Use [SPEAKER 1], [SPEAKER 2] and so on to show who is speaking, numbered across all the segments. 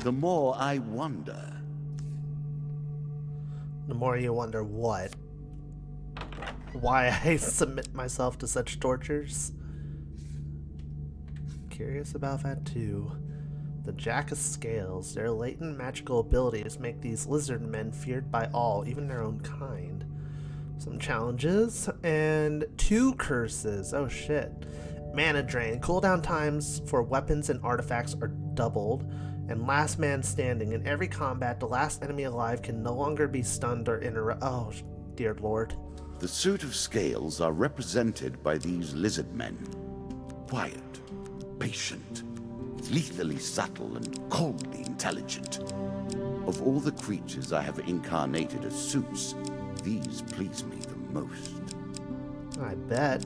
[SPEAKER 1] the more I wonder.
[SPEAKER 2] The more you wonder what? Why I submit myself to such tortures? Curious about that too. The Jack of Scales. Their latent magical abilities make these lizard men feared by all, even their own kind. Some challenges and 2 curses. Oh shit. Mana drain. Cooldown times for weapons and artifacts are doubled. And last man standing. In every combat, the last enemy alive can no longer be stunned or interrupt. Oh, dear lord.
[SPEAKER 1] The suit of scales are represented by these lizard men. Quiet, patient, lethally subtle, and coldly intelligent. Of all the creatures I have incarnated as suits, these please me the most.
[SPEAKER 2] I bet.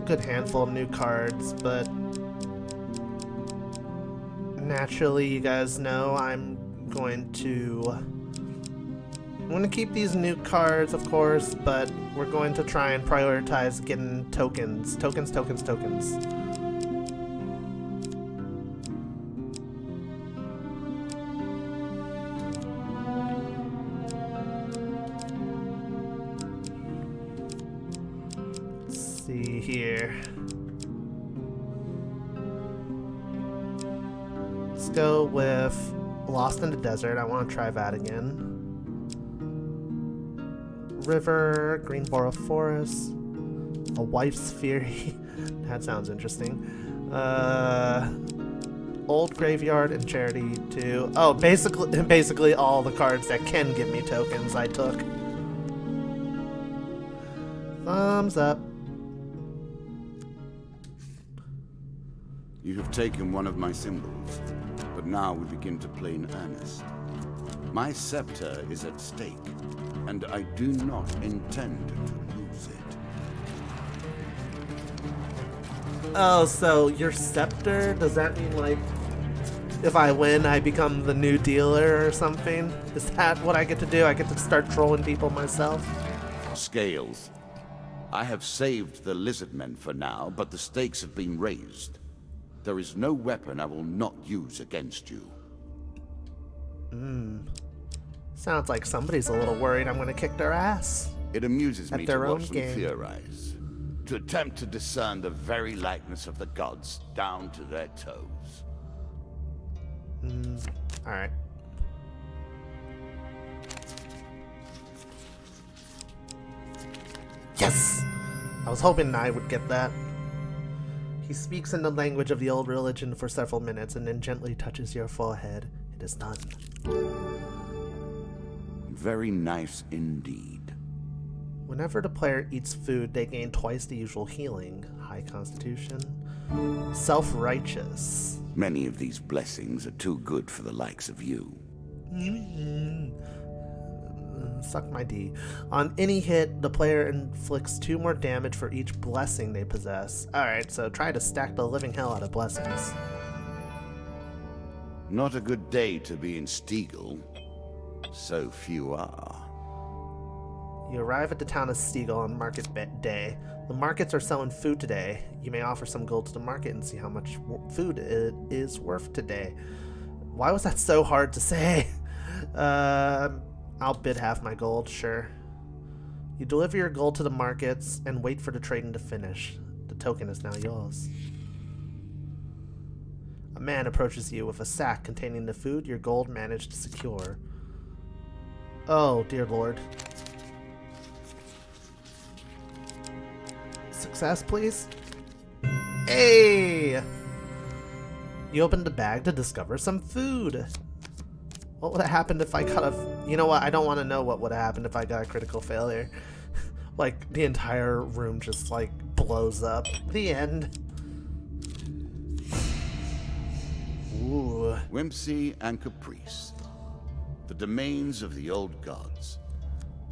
[SPEAKER 2] Good handful of new cards, but naturally, you guys know I'm going to keep these new cards, of course, but we're going to try and prioritize getting tokens. Tokens. See here. Let's go with Lost in the Desert. I want to try that again. River, Greenboro Forest, A Wife's Fury. That sounds interesting. Old Graveyard and Charity 2. Oh, basically all the cards that can give me tokens I took. Thumbs up.
[SPEAKER 1] You have taken one of my symbols, but now we begin to play in earnest. My scepter is at stake, and I do not intend to lose it.
[SPEAKER 2] Oh, so your scepter, does that mean like if I win I become the new dealer or something? Is that what I get to do? I get to start trolling people myself?
[SPEAKER 1] Scales. I have saved the lizard men for now, but the stakes have been raised. There is no weapon I will not use against you.
[SPEAKER 2] Sounds like somebody's a little worried I'm gonna kick their ass.
[SPEAKER 1] It amuses me to watch them
[SPEAKER 2] game.
[SPEAKER 1] theorize, to attempt to discern the very likeness of the gods down to their toes.
[SPEAKER 2] Alright. Yes! I was hoping I would get that. He speaks in the language of the old religion for several minutes and then gently touches your forehead. It is done.
[SPEAKER 1] Very nice indeed.
[SPEAKER 2] Whenever the player eats food, they gain twice the usual healing. High constitution. Self-righteous.
[SPEAKER 1] Many of these blessings are too good for the likes of you.
[SPEAKER 2] Suck my D. On any hit, the player inflicts 2 more damage for each blessing they possess. Alright, so try to stack the living hell out of blessings.
[SPEAKER 1] Not a good day to be in Stiegel. So few are.
[SPEAKER 2] You arrive at the town of Stiegel on market day. The markets are selling food today. You may offer some gold to the market and see how much food it is worth today. Why was that so hard to say? I'll bid half my gold, sure. You deliver your gold to the markets and wait for the trading to finish. The token is now yours. A man approaches you with a sack containing the food your gold managed to secure. Oh, dear lord. Success, please? Hey! You opened the bag to discover some food. What would have happened if I got a... You know what? I don't want to know what would have happened if I got a critical failure. Like, the entire room just, like, blows up. The end. Ooh.
[SPEAKER 1] Whimsy and caprice. The domains of the old gods.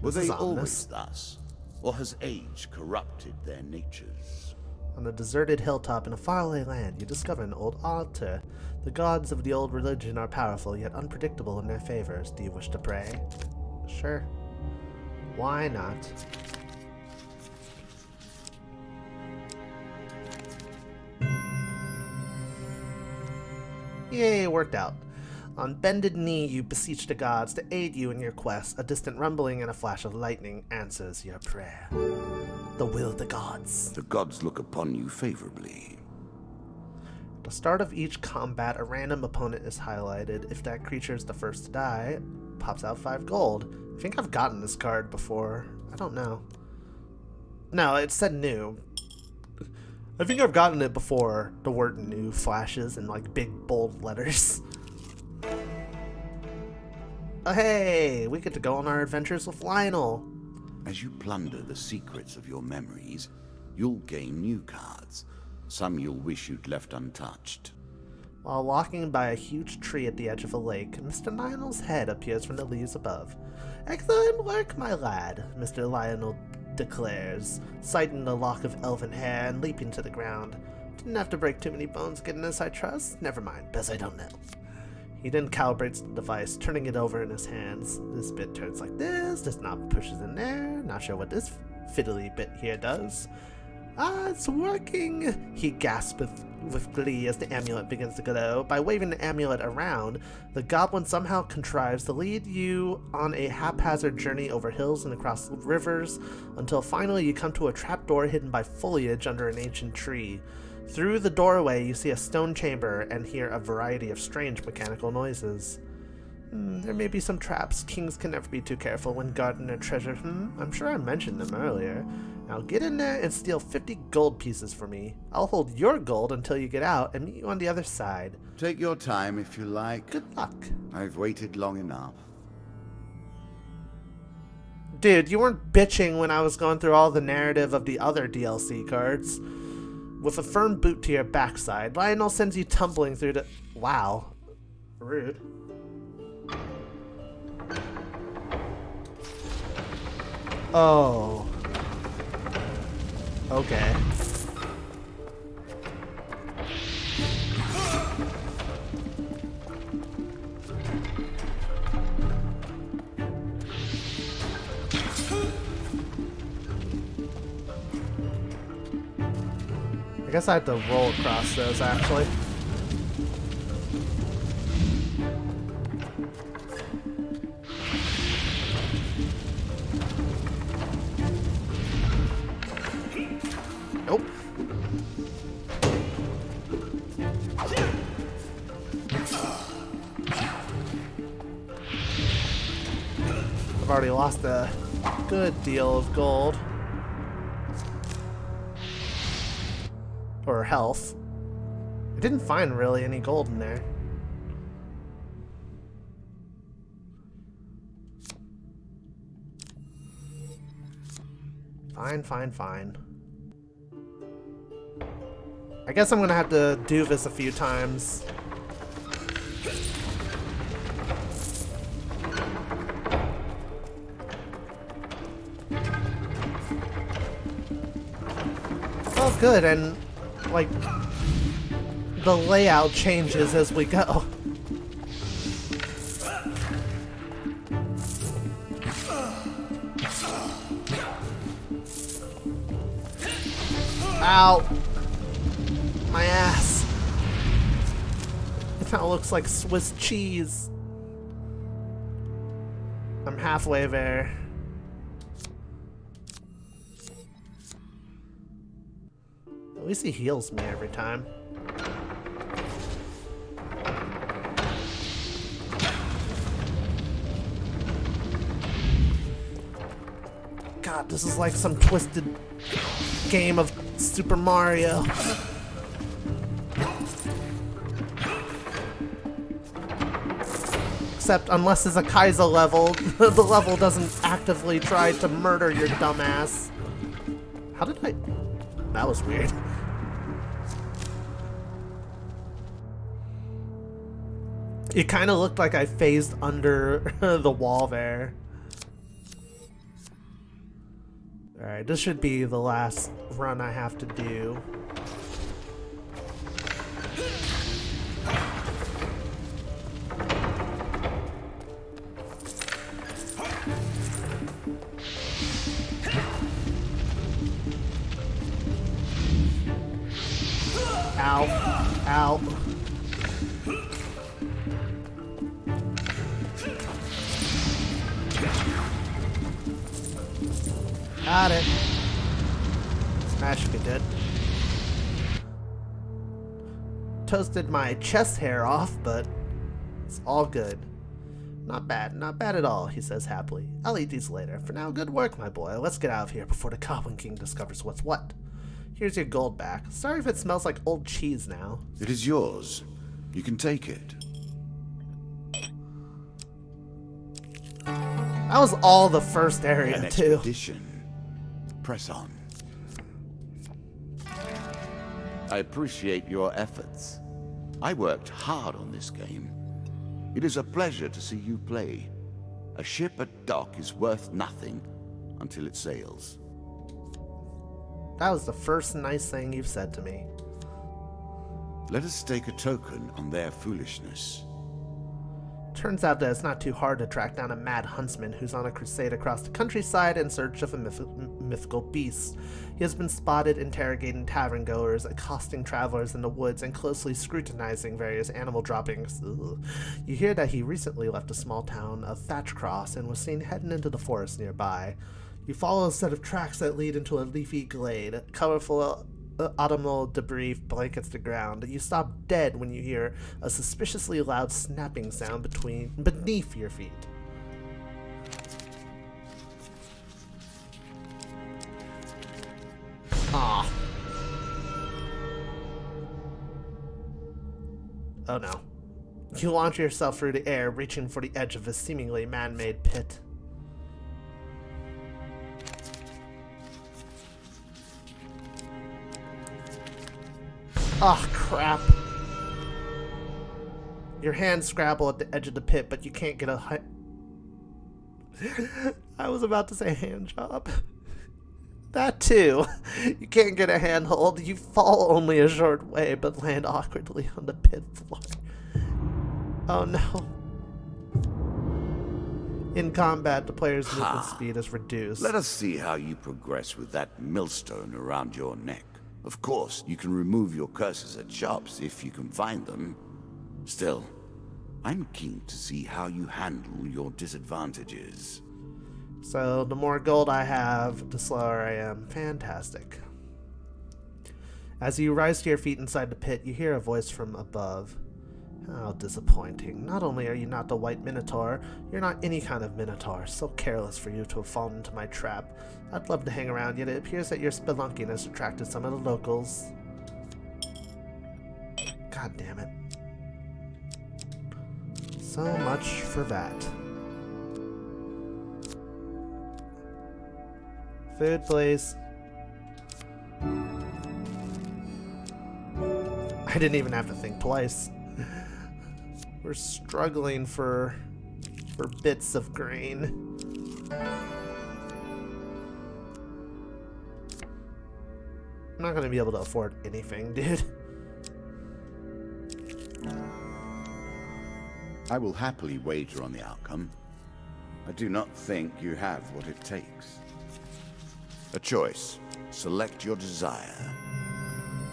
[SPEAKER 1] Were they always thus? Or has age corrupted their natures?
[SPEAKER 2] On a deserted hilltop in a faraway land, you discover an old altar. The gods of the old religion are powerful, yet unpredictable in their favors. Do you wish to pray? Sure. Why not? Yay, worked out. On bended knee, you beseech the gods to aid you in your quest. A distant rumbling and a flash of lightning answers your prayer. The will of the gods.
[SPEAKER 1] The gods look upon you favorably.
[SPEAKER 2] At the start of each combat, a random opponent is highlighted. If that creature is the first to die, it pops out 5 gold. I think I've gotten this card before. I don't know. No, it said new. I think I've gotten it before. The word new flashes in like big bold letters. Oh, hey, we get to go on our adventures with Lionel.
[SPEAKER 1] As you plunder the secrets of your memories, you'll gain new cards. Some you'll wish you'd left untouched.
[SPEAKER 2] While walking by a huge tree at the edge of a lake, Mr. Lionel's head appears from the leaves above. Excellent work, my lad, Mr. Lionel declares, sighting the lock of elven hair and leaping to the ground. Didn't have to break too many bones getting this, I trust? Never mind, best I don't know. He then calibrates the device, turning it over in his hands. This bit turns like this knob pushes in there. Not sure what this fiddly bit here does. Ah, it's working! He gasps with glee as the amulet begins to glow. By waving the amulet around, the goblin somehow contrives to lead you on a haphazard journey over hills and across rivers, until finally you come to a trapdoor hidden by foliage under an ancient tree. Through the doorway, you see a stone chamber and hear a variety of strange mechanical noises. There may be some traps. Kings can never be too careful when guarding their treasure. I'm sure I mentioned them earlier. Now get in there and steal 50 gold pieces for me. I'll hold your gold until you get out and meet you on the other side.
[SPEAKER 1] Take your time if you like.
[SPEAKER 2] Good luck.
[SPEAKER 1] I've waited long enough.
[SPEAKER 2] Dude, you weren't bitching when I was going through all the narrative of the other DLC cards. With a firm boot to your backside, Lionel sends you tumbling through the... Wow. Rude. Oh. Okay. I guess I have to roll across those, actually. Nope. I've already lost a good deal of gold. Or health. I didn't find really any gold in there. Fine. I guess I'm gonna have to do this a few times. Oh, good, and like the layout changes as we go. Ow! My ass. It now looks like Swiss cheese. I'm halfway there. At least he heals me every time. God, this is like some twisted game of Super Mario. Except unless it's a Kaiser level, the level doesn't actively try to murder your dumbass. How did I... That was weird. It kind of looked like I phased under the wall there. Alright, this should be the last run I have to do. Ow. Ow. Got it. Smash should be good. Toasted my chest hair off, but it's all good. Not bad, not bad at all, he says happily. I'll eat these later. For now, good work, my boy. Let's get out of here before the Goblin King discovers what's what. Here's your gold back. Sorry if it smells like old cheese now.
[SPEAKER 1] It is yours. You can take it.
[SPEAKER 2] That was all the first area,
[SPEAKER 1] An
[SPEAKER 2] too.
[SPEAKER 1] expedition. Press on. I appreciate your efforts. I worked hard on this game. It is a pleasure to see you play. A ship at dock is worth nothing until it sails.
[SPEAKER 2] That was the first nice thing you've said to me.
[SPEAKER 1] Let us stake a token on their foolishness.
[SPEAKER 2] Turns out that it's not too hard to track down a mad huntsman who's on a crusade across the countryside in search of a mythical beast. He has been spotted interrogating tavern goers, accosting travelers in the woods, and closely scrutinizing various animal droppings. Ugh. You hear that he recently left a small town of Thatchcross and was seen heading into the forest nearby. You follow a set of tracks that lead into a leafy glade. Colorful autumnal debris blankets the ground. You stop dead when you hear a suspiciously loud snapping sound beneath your feet. Ah. Oh no. You launch yourself through the air, reaching for the edge of a seemingly man-made pit. Oh, crap. Your hands scrabble at the edge of the pit, but you can't get a I was about to say hand job. That too. You can't get a handhold. You fall only a short way, but land awkwardly on the pit floor. Oh no. In combat, the player's movement speed is reduced.
[SPEAKER 1] Let us see how you progress with that millstone around your neck. Of course, you can remove your curses at shops if you can find them. Still, I'm keen to see how you handle your disadvantages.
[SPEAKER 2] So, the more gold I have, the slower I am. Fantastic. As you rise to your feet inside the pit, you hear a voice from above. How disappointing. Not only are you not the White Minotaur, you're not any kind of Minotaur. So careless for you to have fallen into my trap. I'd love to hang around, yet it appears that your spelunking has attracted some of the locals. God damn it. So much for that. Food, please. I didn't even have to think twice. We're struggling for bits of grain. I'm not gonna be able to afford anything, dude.
[SPEAKER 1] I will happily wager on the outcome. I do not think you have what it takes. A choice. Select your desire.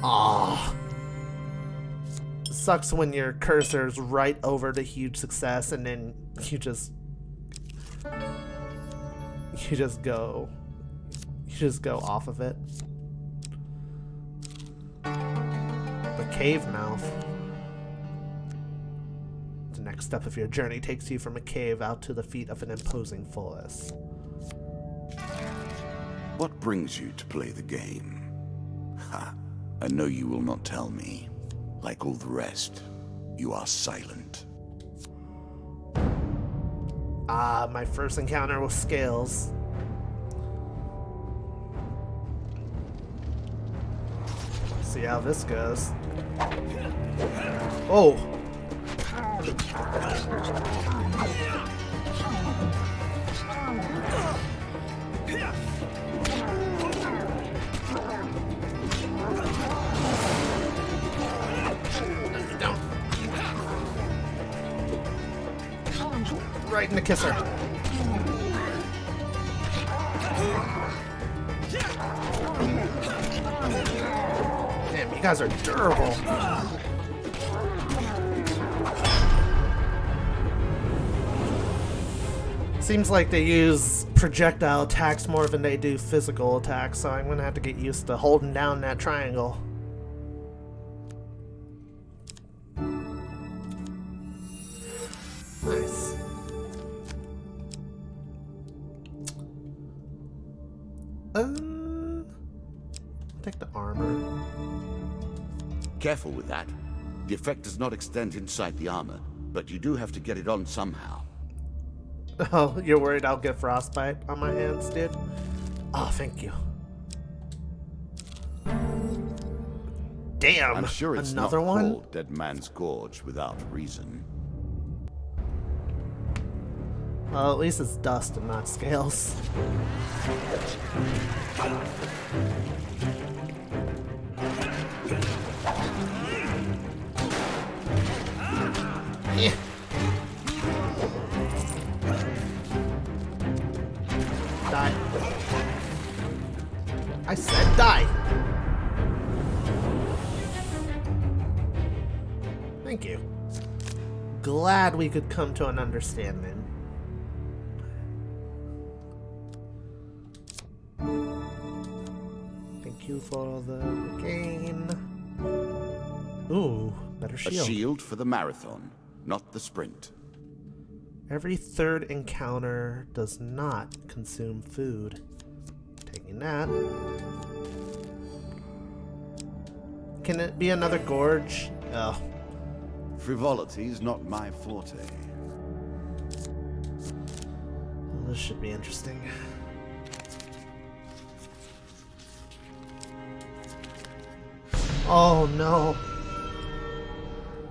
[SPEAKER 2] Ah. Sucks when your cursor's right over the huge success and then you just go off of it. The cave mouth. The next step of your journey takes you from a cave out to the feet of an imposing forest.
[SPEAKER 1] What brings you to play the game? Ha! I know you will not tell me. Like all the rest, you are silent.
[SPEAKER 2] Ah, my first encounter with scales. See how this goes. Oh! Right in the kisser. Damn, you guys are durable. Seems like they use projectile attacks more than they do physical attacks, so I'm gonna have to get used to holding down that triangle. Nice. Take the armor.
[SPEAKER 1] Careful with that. The effect does not extend inside the armor, but you do have to get it on somehow.
[SPEAKER 2] Oh, you're worried I'll get frostbite on my hands, dude? Oh, thank you. Damn!
[SPEAKER 1] I'm sure it's
[SPEAKER 2] another
[SPEAKER 1] not
[SPEAKER 2] one?
[SPEAKER 1] called Dead Man's Gorge without reason.
[SPEAKER 2] Well, at least it's dust and not scales. Yeah. Die. I said die. Thank you. Glad we could come to an understanding. Thank you for the gain. Ooh, better shield.
[SPEAKER 1] A shield for the marathon, not the sprint.
[SPEAKER 2] Every third encounter does not consume food. Taking that. Can it be another gorge? Oh.
[SPEAKER 1] Frivolity is not my forte.
[SPEAKER 2] Well, this should be interesting. Oh no.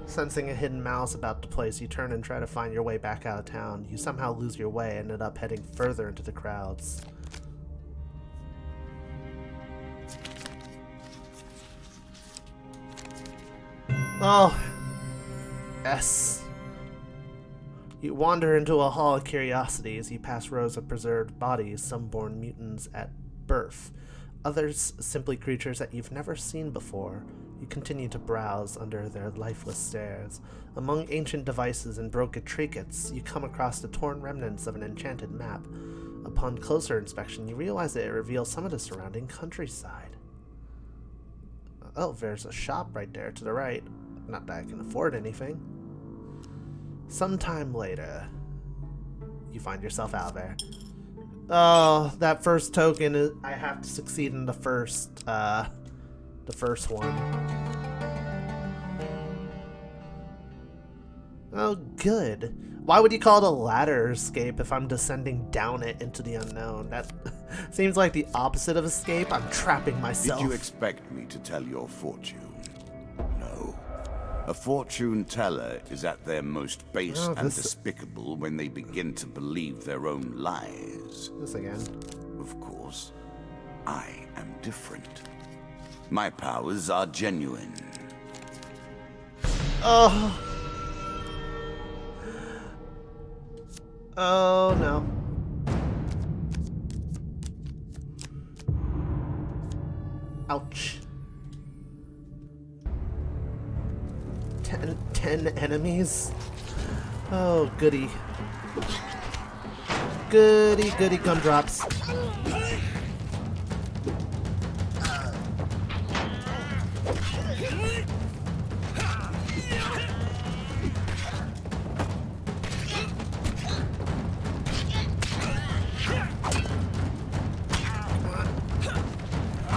[SPEAKER 2] Sensing a hidden mouse about to place, you turn and try to find your way back out of town. You somehow lose your way and end up heading further into the crowds. Oh. S. You wander into a hall of curiosities. You pass rows of preserved bodies, some born mutants at birth, others simply creatures that you've never seen before. You continue to browse under their lifeless stares. Among ancient devices and broken trinkets, you come across the torn remnants of an enchanted map. Upon closer inspection, you realize that it reveals some of the surrounding countryside. Oh, there's a shop right there to the right. Not that I can afford anything. Sometime later, you find yourself out there. Oh, that first token is, I have to succeed in the first one. Oh, good. Why would you call it a ladder escape if I'm descending down it into the unknown? That seems like the opposite of escape. I'm trapping myself.
[SPEAKER 1] Did you expect me to tell your fortune? No. A fortune teller is at their most base and despicable when they begin to believe their own lies.
[SPEAKER 2] This again.
[SPEAKER 1] Of course, I am different. My powers are genuine.
[SPEAKER 2] Oh. Oh no. Ouch. 10 enemies? Oh, goody. Goody, goody gumdrops.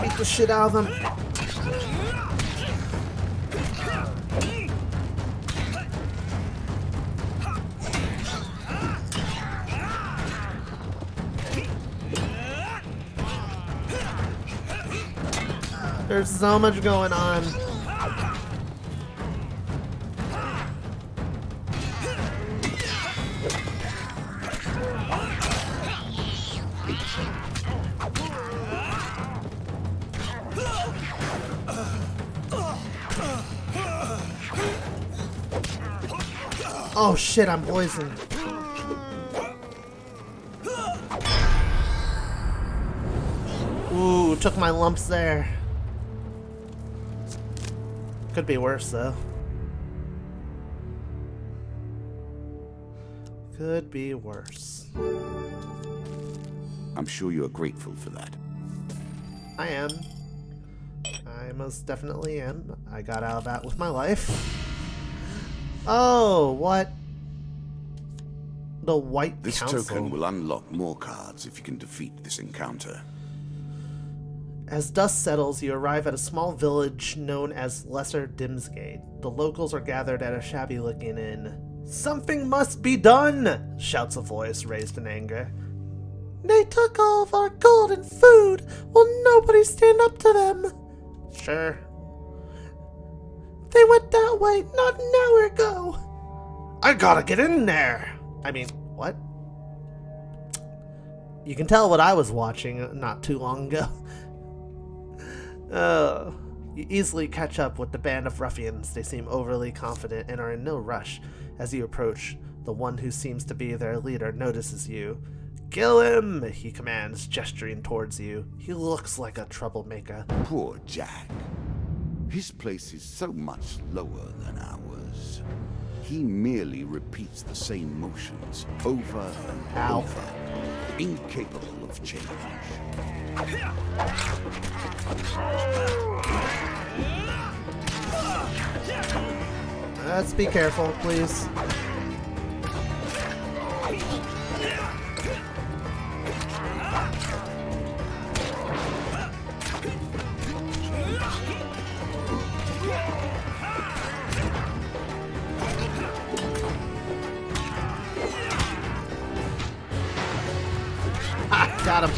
[SPEAKER 2] Beat the shit out of them. There's so much going on. Oh shit, I'm poisoned. Ooh, took my lumps there. Could be worse though. Could be worse.
[SPEAKER 1] I'm sure you're grateful for that.
[SPEAKER 2] I am. I most definitely am. I got out of that with my life. Oh, what? The White
[SPEAKER 1] This
[SPEAKER 2] Council.
[SPEAKER 1] token will unlock more cards if you can defeat this encounter.
[SPEAKER 2] As dust settles, you arrive at a small village known as Lesser Dimsgate. The locals are gathered at a shabby-looking inn. "Something must be done!" shouts a voice raised in anger. "They took all of our gold and food. Will nobody stand up to them?" "Sure." "They went that way not an hour ago." "I gotta get in there!" I mean, what? You can tell what I was watching not too long ago. You easily catch up with the band of ruffians. They seem overly confident and are in no rush. As you approach, the one who seems to be their leader notices you. "Kill him!" he commands, gesturing towards you. He looks like a troublemaker.
[SPEAKER 1] Poor Jack. His place is so much lower than ours. He merely repeats the same motions over and over, incapable of change.
[SPEAKER 2] Let's be careful, please. Ah, got him.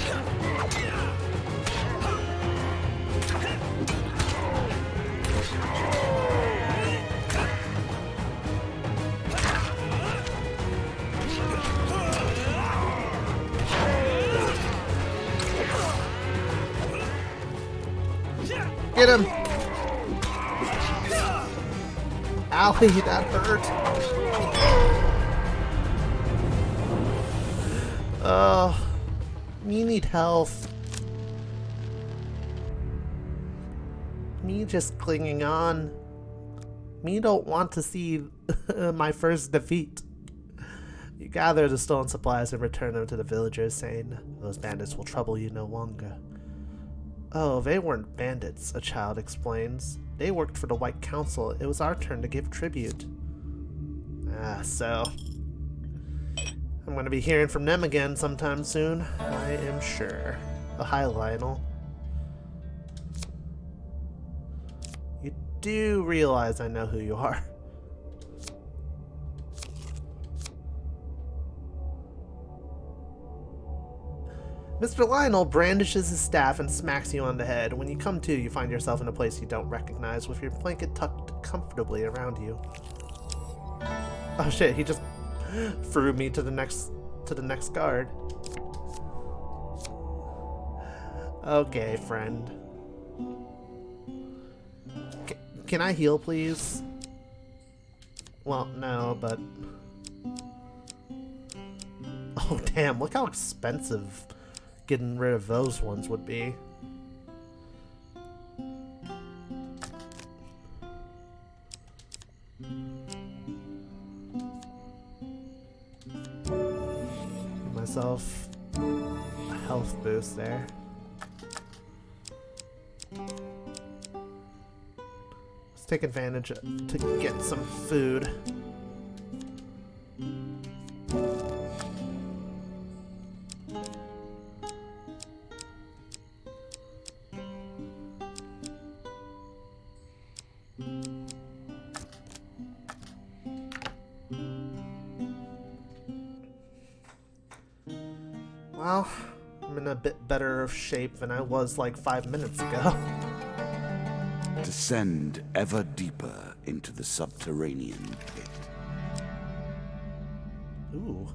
[SPEAKER 2] Get him! Owie, that hurt. Me need health. Me just clinging on. Me don't want to see my first defeat. You gather the stolen supplies and return them to the villagers, saying, "Those bandits will trouble you no longer." "Oh, they weren't bandits," a child explains. "They worked for the White Council. It was our turn to give tribute." So I'm going to be hearing from them again sometime soon, I am sure. Oh, hi, Lionel. You do realize I know who you are. Mr. Lionel brandishes his staff and smacks you on the head. When you come to, you find yourself in a place you don't recognize with your blanket tucked comfortably around you. Oh shit, he just threw me to the next guard. Okay, friend. Can I heal, please? Well, no, but... Oh, damn, look how expensive getting rid of those ones would be. Give myself a health boost there. Let's take advantage to get some food. Well, I'm in a bit better of shape than I was like 5 minutes ago.
[SPEAKER 1] Descend ever deeper into the subterranean pit.
[SPEAKER 2] Ooh.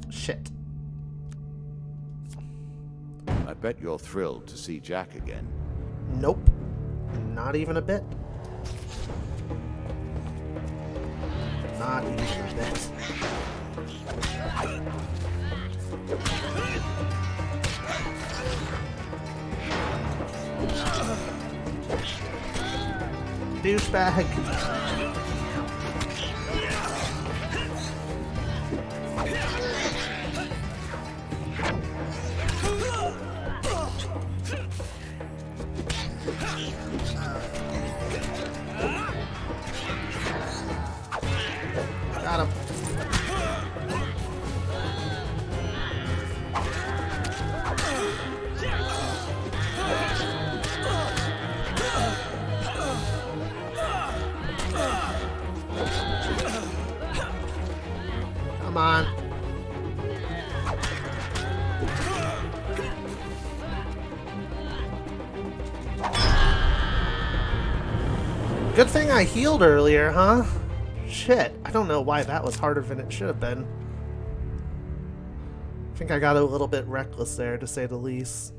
[SPEAKER 2] Shit.
[SPEAKER 1] I bet you're thrilled to see Jack again.
[SPEAKER 2] Nope. Not even a bit. Not even a bit. Douchebag. Got him. Come on. Good thing I healed earlier, huh? Shit, I don't know why that was harder than it should have been. I think I got a little bit reckless there, to say the least.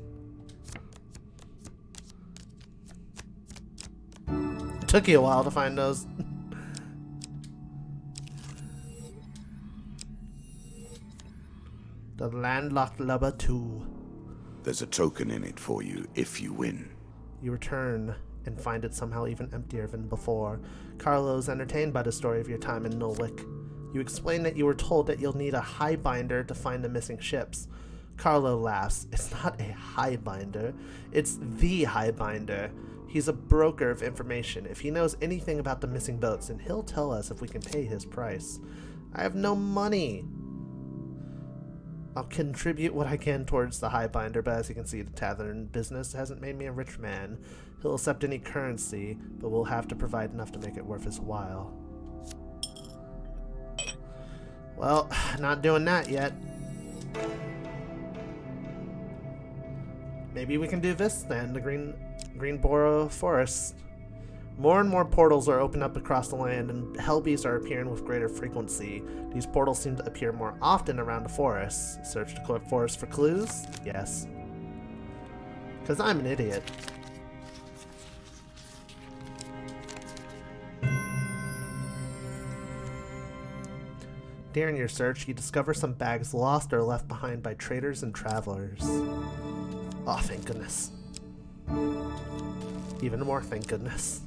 [SPEAKER 2] It took you a while to find those. The landlocked lubber 2.
[SPEAKER 1] There's a token in it for you if you win.
[SPEAKER 2] You return and find it somehow even emptier than before. Carlo is entertained by the story of your time in Nulwick. You explain that you were told that you'll need a highbinder to find the missing ships. Carlo laughs. It's not a highbinder, it's the highbinder. He's a broker of information. If he knows anything about the missing boats, then he'll tell us if we can pay his price. I have no money. I'll contribute what I can towards the highbinder, but as you can see, the tavern business hasn't made me a rich man. He'll accept any currency, but we'll have to provide enough to make it worth his while. Well, not doing that yet. Maybe we can do this then, the Greenboro Forest. More and more portals are opened up across the land, and hellbees are appearing with greater frequency. These portals seem to appear more often around the forest. Search the forest for clues? Yes. Because I'm an idiot. During your search, you discover some bags lost or left behind by traders and travelers. Oh, thank goodness. Even more thank goodness.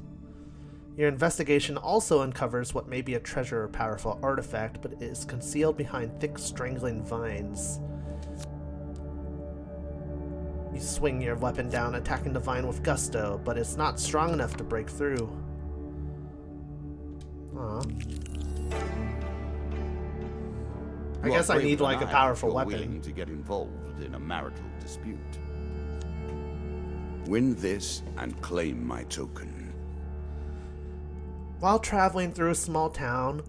[SPEAKER 2] Your investigation also uncovers what may be a treasure or powerful artifact, but it is concealed behind thick, strangling vines. You swing your weapon down, attacking the vine with gusto, but it's not strong enough to break through. Aw. I guess I need like a powerful weapon.
[SPEAKER 1] Willing to get involved in a marital dispute. Win this and claim my token.
[SPEAKER 2] While traveling through a small town,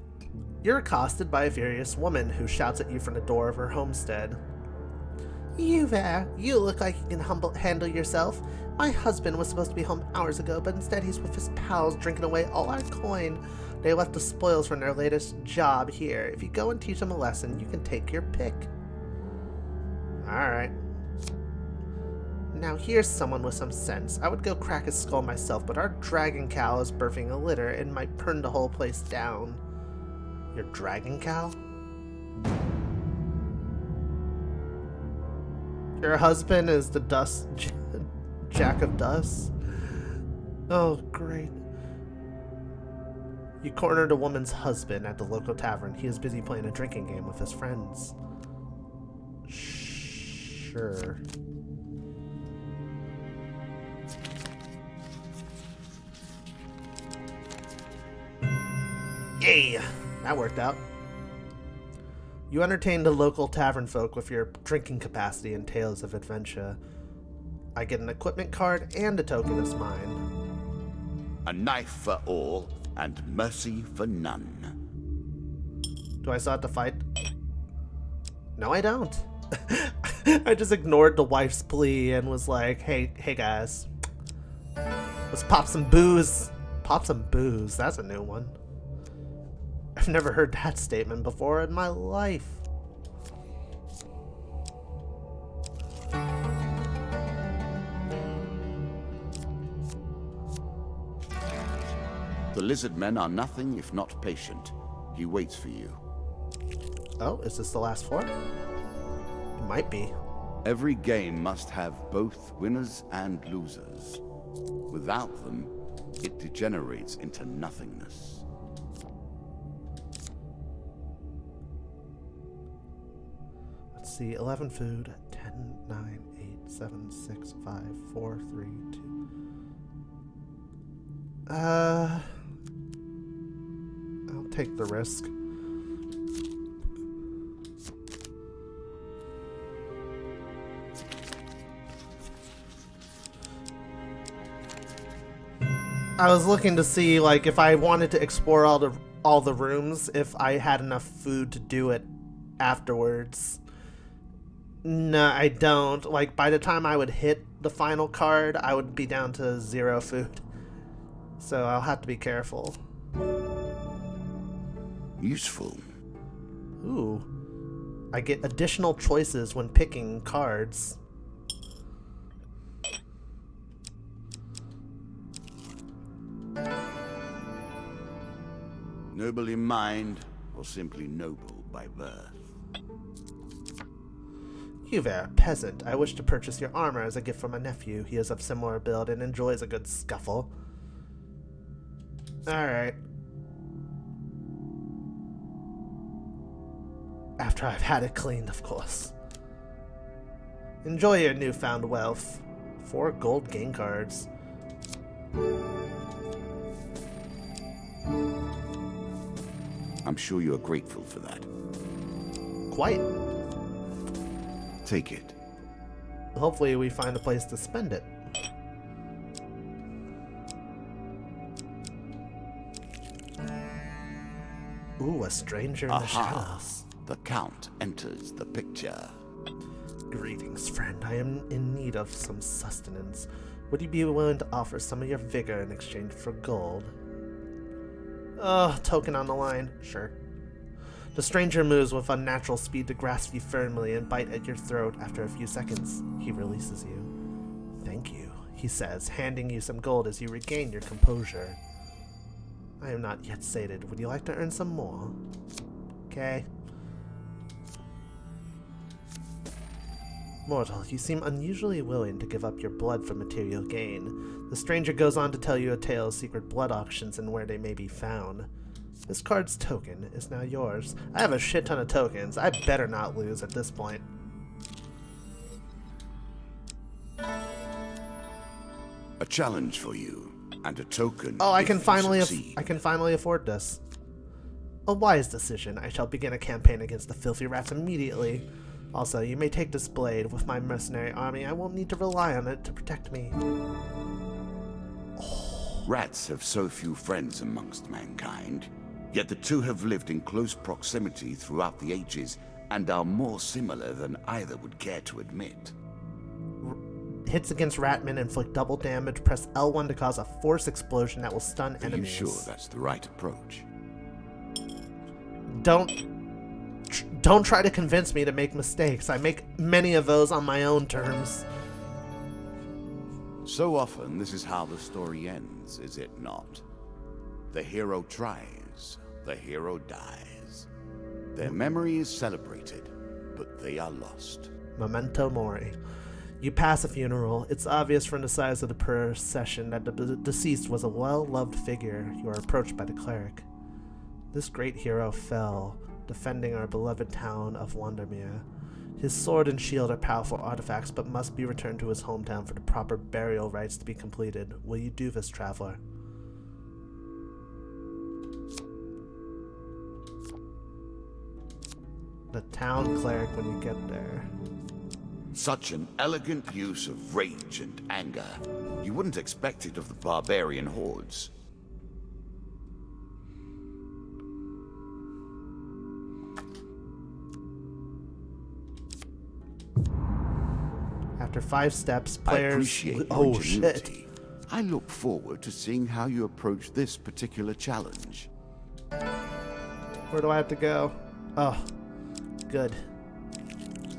[SPEAKER 2] you're accosted by a furious woman who shouts at you from the door of her homestead. You there, you look like you can handle yourself. My husband was supposed to be home hours ago, but instead he's with his pals drinking away all our coin. They left the spoils from their latest job here. If you go and teach them a lesson, you can take your pick. Alright. Now here's someone with some sense. I would go crack his skull myself, but our dragon cow is birthing a litter and might burn the whole place down. Your dragon cow? Your husband is the Jack of Dust? Oh, great. You cornered a woman's husband at the local tavern. He is busy playing a drinking game with his friends. Sure. Yay! That worked out. You entertain the local tavern folk with your drinking capacity and tales of adventure. I get an equipment card and a token is mine.
[SPEAKER 1] A knife for all and mercy for none.
[SPEAKER 2] Do I still have to fight? No, I don't. I just ignored the wife's plea and was like, hey guys, let's pop some booze. Pop some booze, that's a new one. I've never heard that statement before in my life.
[SPEAKER 1] The lizard men are nothing if not patient. He waits for you.
[SPEAKER 2] Oh, is this the last four? It might be.
[SPEAKER 1] Every game must have both winners and losers. Without them, it degenerates into nothingness.
[SPEAKER 2] Let's see, 11 food, 10, 9, 8, 7, 6, 5, 4, 3, 2. I'll take the risk. I was looking to see, like, if I wanted to explore all the rooms, if I had enough food to do it afterwards. No, I don't. Like, by the time I would hit the final card, I would be down to 0 food. So I'll have to be careful.
[SPEAKER 1] Useful.
[SPEAKER 2] Ooh. I get additional choices when picking cards.
[SPEAKER 1] Noble in mind, or simply noble by birth?
[SPEAKER 2] You there, peasant. I wish to purchase your armor as a gift for my nephew. He is of similar build and enjoys a good scuffle. Alright. After I've had it cleaned, of course. Enjoy your newfound wealth. 4 gold game cards.
[SPEAKER 1] I'm sure you're grateful for that.
[SPEAKER 2] Quite.
[SPEAKER 1] Take it.
[SPEAKER 2] Hopefully we find a place to spend it. Ooh, a stranger in the shadows.
[SPEAKER 1] The Count enters the picture.
[SPEAKER 2] Greetings, friend. I am in need of some sustenance. Would you be willing to offer some of your vigor in exchange for gold? Token on the line. Sure. The stranger moves with unnatural speed to grasp you firmly and bite at your throat. After a few seconds, he releases you. Thank you, he says, handing you some gold as you regain your composure. I am not yet sated. Would you like to earn some more? Okay. Mortal, you seem unusually willing to give up your blood for material gain. The stranger goes on to tell you a tale of secret blood auctions and where they may be found. This card's token is now yours. I have a shit ton of tokens. I better not lose at this point.
[SPEAKER 1] A challenge for you, and a token.
[SPEAKER 2] Oh, I
[SPEAKER 1] if
[SPEAKER 2] can
[SPEAKER 1] you
[SPEAKER 2] finally
[SPEAKER 1] succeed.
[SPEAKER 2] afford this. A wise decision. I shall begin a campaign against the filthy rats immediately. Also, you may take this blade. With my mercenary army, I won't need to rely on it to protect me.
[SPEAKER 1] Rats have so few friends amongst mankind, yet the two have lived in close proximity throughout the ages and are more similar than either would care to admit.
[SPEAKER 2] Hits against Ratmen inflict double damage. Press L1 to cause a force explosion that will stun
[SPEAKER 1] Are you
[SPEAKER 2] enemies.
[SPEAKER 1] sure that's the right approach?
[SPEAKER 2] Don't try to convince me to make mistakes. I make many of those on my own terms.
[SPEAKER 1] So often, this is how the story ends, is it not? The hero tries, the hero dies. Their memory is celebrated, but they are lost.
[SPEAKER 2] Memento mori. You pass a funeral. It's obvious from the size of the procession that the deceased was a well-loved figure. You are approached by the cleric. This great hero fell, defending our beloved town of Wandermere. His sword and shield are powerful artifacts, but must be returned to his hometown for the proper burial rites to be completed. Will you do this, traveler? The town cleric when you get there.
[SPEAKER 1] Such an elegant use of rage and anger. You wouldn't expect it of the barbarian hordes.
[SPEAKER 2] After 5 steps,
[SPEAKER 1] I
[SPEAKER 2] players...
[SPEAKER 1] appreciate your
[SPEAKER 2] Oh,
[SPEAKER 1] ingenuity.
[SPEAKER 2] shit.
[SPEAKER 1] I look forward to seeing how you approach this particular challenge.
[SPEAKER 2] Where do I have to go? Oh, good.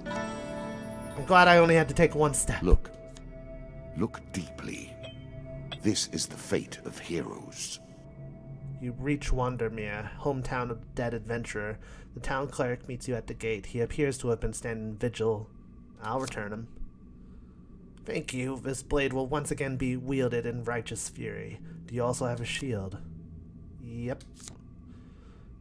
[SPEAKER 2] I'm glad I only had to take 1 step.
[SPEAKER 1] Look deeply. This is the fate of heroes.
[SPEAKER 2] You reach Wandermere, hometown of the dead adventurer. The town cleric meets you at the gate. He appears to have been standing vigil. I'll return him. Thank you. This blade will once again be wielded in righteous fury. Do you also have a shield? Yep.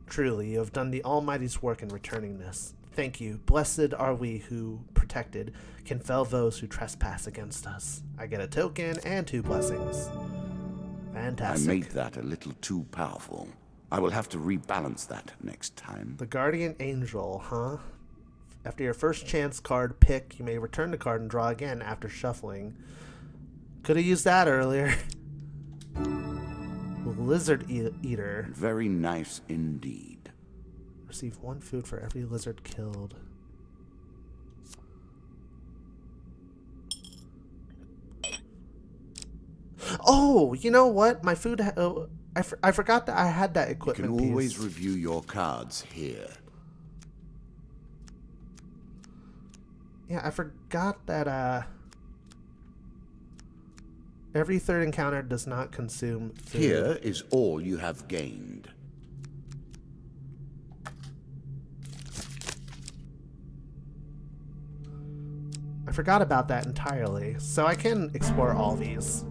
[SPEAKER 2] Truly, you have done the Almighty's work in returning this. Thank you. Blessed are we who, protected, can fell those who trespass against us. I get a token and 2 blessings. Fantastic.
[SPEAKER 1] I made that a little too powerful. I will have to rebalance that next time.
[SPEAKER 2] The Guardian Angel, huh? After your first chance card pick, you may return the card and draw again after shuffling. Could have used that earlier. Lizard eater.
[SPEAKER 1] Very nice indeed.
[SPEAKER 2] Receive 1 food for every lizard killed. Oh, you know what? My food... I forgot that I had that equipment
[SPEAKER 1] You can always
[SPEAKER 2] piece.
[SPEAKER 1] review your cards here.
[SPEAKER 2] Yeah, I forgot that, every third encounter does not consume food.
[SPEAKER 1] Here is all you have gained.
[SPEAKER 2] I forgot about that entirely, so I can explore all these.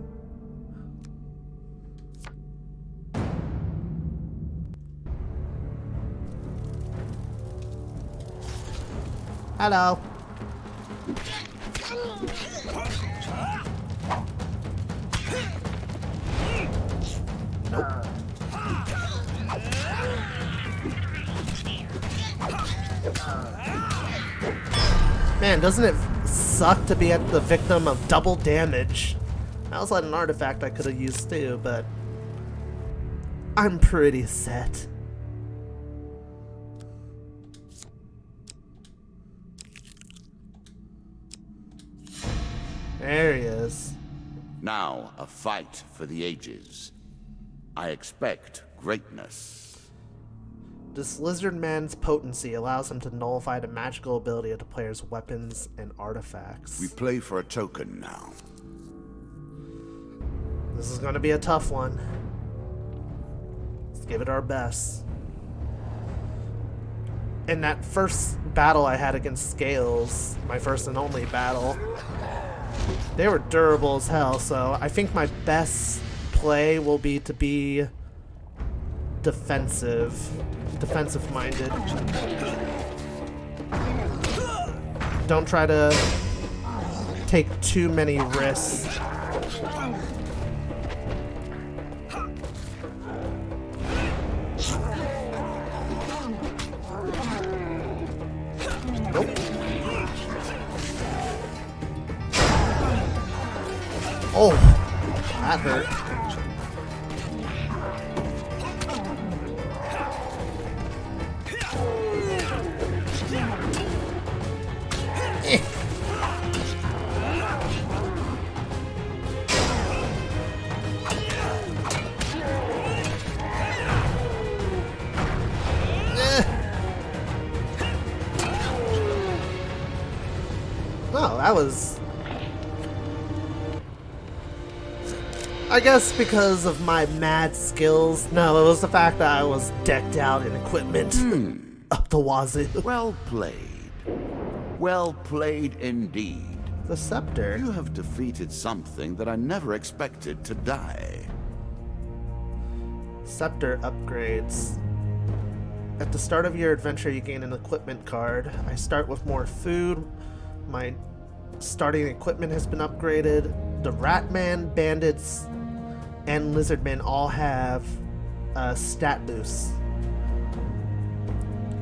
[SPEAKER 2] Hello. Nope. Man, doesn't it suck to be at the victim of double damage? That was like an artifact I could have used too, but I'm pretty set. There he is.
[SPEAKER 1] Now, a fight for the ages. I expect greatness.
[SPEAKER 2] This lizard man's potency allows him to nullify the magical ability of the player's weapons and artifacts.
[SPEAKER 1] We play for a token now.
[SPEAKER 2] This is going to be a tough one. Let's give it our best. In that first battle I had against Scales, my first and only battle, they were durable as hell, so I think my best play will be to be defensive-minded. Don't try to take too many risks. Nope. Oh, that hurt. Oh, that was... I guess because of my mad skills. No, it was the fact that I was decked out in equipment up the wazoo.
[SPEAKER 1] Well played. Well played indeed.
[SPEAKER 2] The scepter.
[SPEAKER 1] You have defeated something that I never expected to die.
[SPEAKER 2] Scepter upgrades. At the start of your adventure, you gain an equipment card. I start with more food. My starting equipment has been upgraded. The Ratman, Bandits, and Lizardmen all have stat boosts.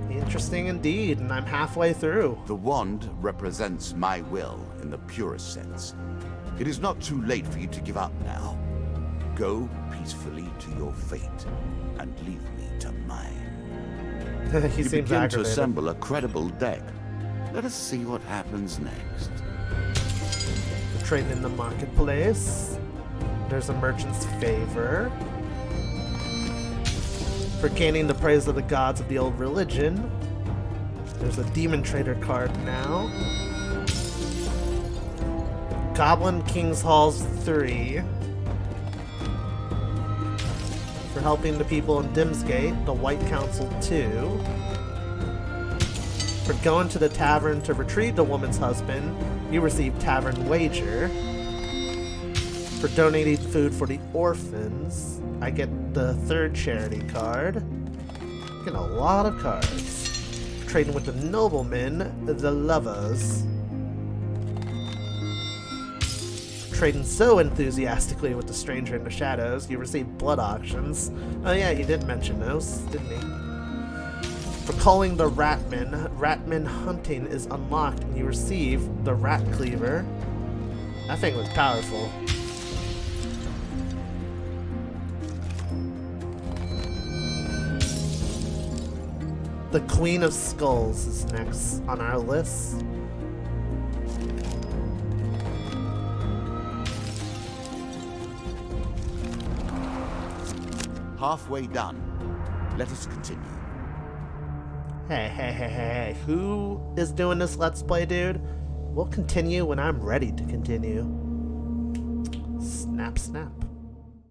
[SPEAKER 2] Interesting indeed, and I'm halfway through.
[SPEAKER 1] The wand represents my will in the purest sense. It is not too late for you to give up now. Go peacefully to your fate and leave me to mine.
[SPEAKER 2] He
[SPEAKER 1] You
[SPEAKER 2] seems
[SPEAKER 1] begin to
[SPEAKER 2] aggravated.
[SPEAKER 1] assemble a credible deck. Let us see what happens next.
[SPEAKER 2] Trade in the marketplace. There's a merchant's favor. For gaining the praise of the gods of the old religion. There's a demon trader card now. Goblin King's Halls 3. For helping the people in Dimsgate, the White Council 2. For going to the tavern to retrieve the woman's husband, you receive Tavern Wager. For donating food for the orphans, I get the third charity card. Get a lot of cards. For trading with the noblemen, the lovers. For trading so enthusiastically with the stranger in the shadows, you receive blood auctions. Oh yeah, you did mention those, didn't you? For calling the Ratman hunting is unlocked and you receive the Rat Cleaver. That thing was powerful. The Queen of Skulls is next on our list.
[SPEAKER 1] Halfway done. Let us continue.
[SPEAKER 2] Hey. Who is doing this Let's Play, dude? We'll continue when I'm ready to continue. Snap.